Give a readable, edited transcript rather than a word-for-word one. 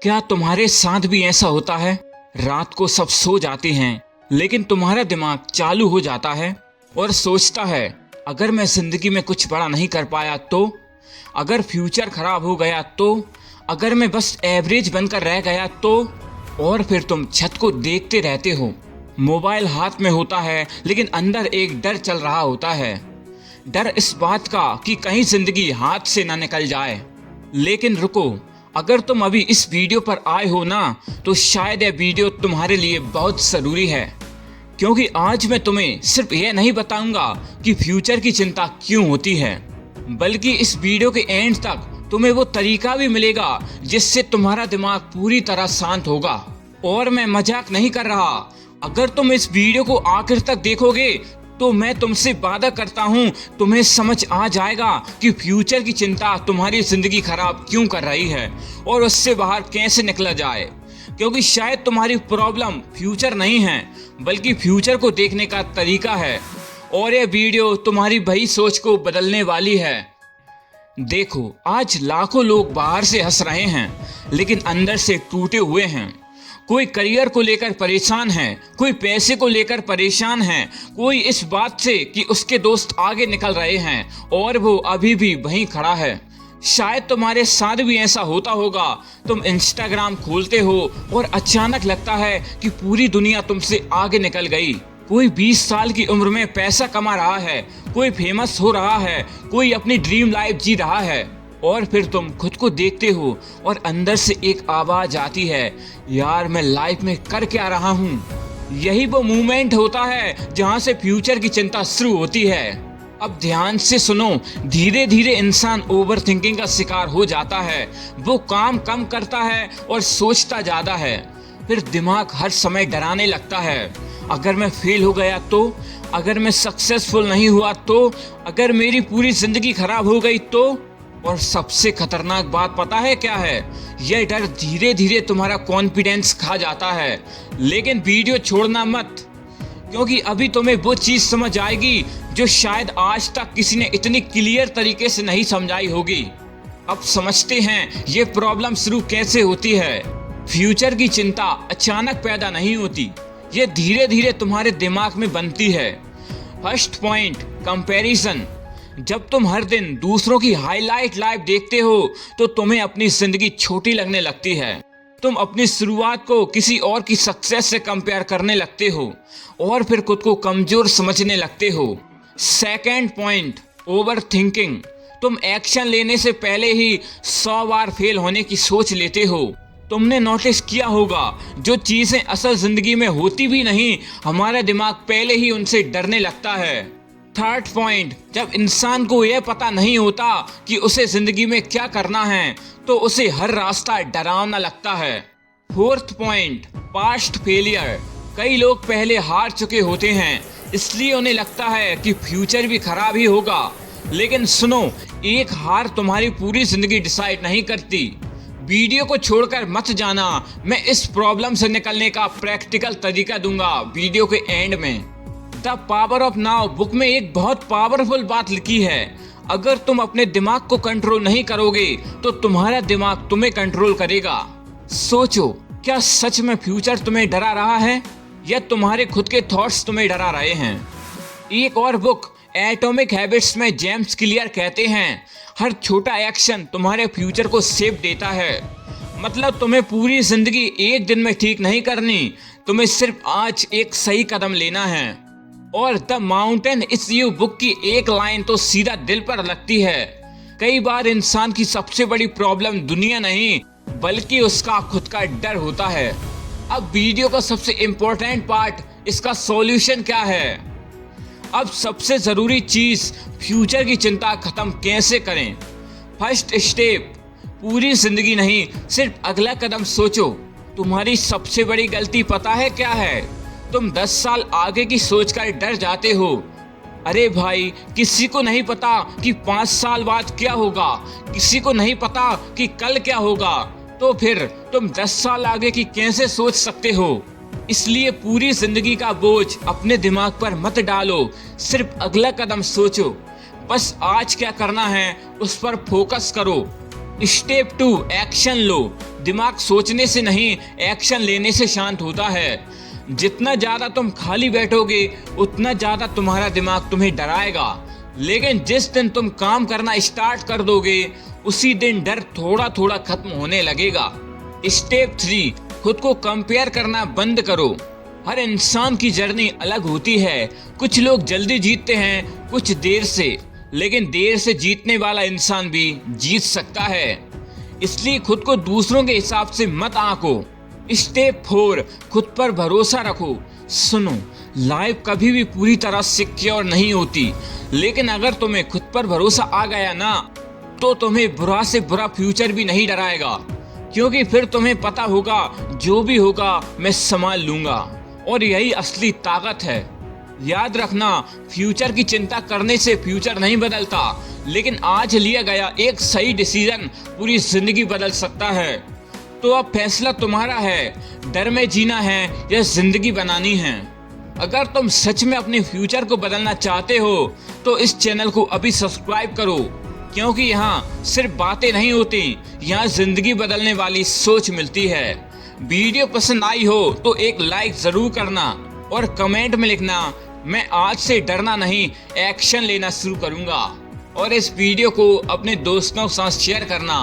क्या तुम्हारे साथ भी ऐसा होता है? रात को सब सो जाते हैं लेकिन तुम्हारा दिमाग चालू हो जाता है और सोचता है, अगर मैं जिंदगी में कुछ बड़ा नहीं कर पाया तो, अगर फ्यूचर खराब हो गया तो, अगर मैं बस एवरेज बनकर रह गया तो। और फिर तुम छत को देखते रहते हो। मोबाइल हाथ में होता है लेकिन अंदर एक डर चल रहा होता है। डर इस बात का कि कहीं जिंदगी हाथ से ना निकल जाए। लेकिन रुको, अगर तुम अभी इस वीडियो पर आए हो ना, तो शायद यह वीडियो तुम्हारे लिए बहुत ज़रूरी है, क्योंकि आज मैं तुम्हें सिर्फ यह नहीं बताऊंगा कि फ्यूचर की चिंता क्यों होती है, बल्कि इस वीडियो के एंड तक तुम्हें वो तरीका भी मिलेगा जिससे तुम्हारा दिमाग पूरी तरह शांत होगा। और मैं मजाक नहीं कर रहा, अगर तुम इस वीडियो को आखिर तक देखोगे तो मैं तुमसे वादा करता हूँ तुम्हें समझ आ जाएगा कि फ्यूचर की चिंता तुम्हारी जिंदगी खराब क्यों कर रही है और उससे बाहर कैसे निकला जाए। क्योंकि शायद तुम्हारी प्रॉब्लम फ्यूचर नहीं है, बल्कि फ्यूचर को देखने का तरीका है। और यह वीडियो तुम्हारी वही सोच को बदलने वाली है। देखो, आज लाखों लोग बाहर से हंस रहे हैं लेकिन अंदर से टूटे हुए हैं। कोई करियर को लेकर परेशान है, कोई पैसे को लेकर परेशान है, कोई इस बात से कि उसके दोस्त आगे निकल रहे हैं और वो अभी भी वहीं खड़ा है। शायद तुम्हारे साथ भी ऐसा होता होगा। तुम इंस्टाग्राम खोलते हो और अचानक लगता है कि पूरी दुनिया तुमसे आगे निकल गई। कोई 20 साल की उम्र में पैसा कमा रहा है, कोई फेमस हो रहा है, कोई अपनी ड्रीम लाइफ जी रहा है। और फिर तुम खुद को देखते हो और अंदर से एक आवाज आती है, यार मैं लाइफ में कर क्या रहा हूँ। यही वो मोमेंट होता है जहाँ से फ्यूचर की चिंता शुरू होती है। अब ध्यान से सुनो, धीरे धीरे इंसान ओवर थिंकिंग का शिकार हो जाता है। वो काम कम करता है और सोचता ज़्यादा है। फिर दिमाग हर समय डराने लगता है, अगर मैं फेल हो गया तो, अगर मैं सक्सेसफुल नहीं हुआ तो, अगर मेरी पूरी जिंदगी खराब हो गई तो। और सबसे खतरनाक बात पता है क्या है? यह डर धीरे धीरे तुम्हारा कॉन्फिडेंस खा जाता है। लेकिन वीडियो छोड़ना मत, क्योंकि अभी तुम्हें वो चीज़ समझ आएगी जो शायद आज तक किसी ने इतनी क्लियर तरीके से नहीं समझाई होगी। अब समझते हैं ये प्रॉब्लम शुरू कैसे होती है। फ्यूचर की चिंता अचानक पैदा नहीं होती, ये धीरे धीरे तुम्हारे दिमाग में बनती है। First point, comparison. जब तुम हर दिन दूसरों की हाईलाइट लाइफ देखते हो तो तुम्हें अपनी जिंदगी छोटी लगने लगती है। तुम अपनी शुरुआत को किसी और की सक्सेस से कंपेयर करने लगते हो और फिर खुद को कमजोर समझने लगते हो। Second point, over thinking. तुम एक्शन लेने से पहले ही 100 बार फेल होने की सोच लेते हो। तुमने नोटिस किया होगा, जो चीजें असल जिंदगी में होती भी नहीं, हमारा दिमाग पहले ही उनसे डरने लगता है। थर्ड पॉइंट, जब इंसान को यह पता नहीं होता कि उसे जिंदगी में क्या करना है तो उसे हर रास्ता डरावना लगता है। Fourth point, past failure. कई लोग पहले हार चुके होते हैं, इसलिए उन्हें लगता है कि फ्यूचर भी खराब ही होगा। लेकिन सुनो, एक हार तुम्हारी पूरी जिंदगी डिसाइड नहीं करती। वीडियो को छोड़कर मत जाना, मैं इस प्रॉब्लम से निकलने का प्रैक्टिकल तरीका दूंगा वीडियो के एंड में। The power of now book में एक बहुत पावरफुल बात लिखी है, अगर तुम अपने दिमाग को कंट्रोल नहीं करोगे तो तुम्हारा दिमाग तुम्हें कंट्रोल करेगा। सोचो, क्या सच में फ्यूचर तुम्हें डरा रहा है या तुम्हारे खुद के थॉट्स तुम्हें डरा रहे हैं? एक और बुक, एटॉमिक हैबिट्स में जेम्स क्लियर कहते हैं, हर छोटा एक्शन तुम्हारे फ्यूचर को शेप देता है। मतलब तुम्हें पूरी जिंदगी एक दिन में ठीक नहीं करनी, तुम्हें सिर्फ आज एक सही कदम लेना है। और the mountain is you book की एक लाइन तो सीधा दिल पर लगती है। कई बार इंसान की सबसे बड़ी प्रॉब्लम दुनिया नहीं, बल्कि उसका खुद का डर होता है। अब वीडियो का सबसे इम्पोर्टेंट पार्ट, इसका सॉल्यूशन क्या है। अब सबसे ज़रूरी चीज़, फ्यूचर की चिंता ख़त्म कैसे करें। फर्स्ट स्टेप, पूरी ज़िंदगी नहीं, सिर्फ अगला कदम सोचो। तुम्हारी सबसे बड़ी गलती पता है क्या है? तुम 10 साल आगे की सोचकर डर जाते हो। अरे भाई, किसी को नहीं पता कि 5 साल बाद क्या होगा, किसी को नहीं पता कि कल क्या होगा, तो फिर तुम 10 साल आगे की कैसे सोच सकते हो। इसलिए पूरी जिंदगी का बोझ अपने दिमाग पर मत डालो, सिर्फ अगला कदम सोचो। बस आज क्या करना है उस पर फोकस करो। स्टेप 2, एक्शन लो। दिमाग सोचने से नहीं, एक्शन लेने से शांत होता है। जितना ज्यादा तुम खाली बैठोगे उतना ज्यादा तुम्हारा दिमाग तुम्हें डराएगा, लेकिन जिस दिन तुम काम करना स्टार्ट कर दोगे उसी दिन डर थोड़ा थोड़ा खत्म होने लगेगा। स्टेप 3, खुद को कंपेयर करना बंद करो। हर इंसान की जर्नी अलग होती है। कुछ लोग जल्दी जीतते हैं, कुछ देर से, लेकिन देर से जीतने वाला इंसान भी जीत सकता है। इसलिए खुद को दूसरों के हिसाब से मत आंको। स्टेप 4, खुद पर भरोसा रखो। सुनो, लाइफ कभी भी पूरी तरह सिक्योर नहीं होती, लेकिन अगर तुम्हें खुद पर भरोसा आ गया ना, तो तुम्हें बुरा से बुरा फ्यूचर भी नहीं डराएगा, क्योंकि फिर तुम्हें पता होगा जो भी होगा मैं संभाल लूंगा। और यही असली ताकत है। याद रखना, फ्यूचर की चिंता करने से फ्यूचर नहीं बदलता, लेकिन आज लिया गया एक सही डिसीजन पूरी जिंदगी बदल सकता है। तो अब फैसला तुम्हारा है, डर में जीना है या जिंदगी बनानी है। अगर तुम सच में अपने फ्यूचर को बदलना चाहते हो तो इस चैनल को अभी सब्सक्राइब करो, क्योंकि यहाँ सिर्फ बातें नहीं होती, यहाँ जिंदगी बदलने वाली सोच मिलती है। वीडियो पसंद आई हो तो एक लाइक जरूर करना और कमेंट में लिखना, मैं आज से डरना नहीं, एक्शन लेना शुरू करूंगा। और इस वीडियो को अपने दोस्तों के साथ शेयर करना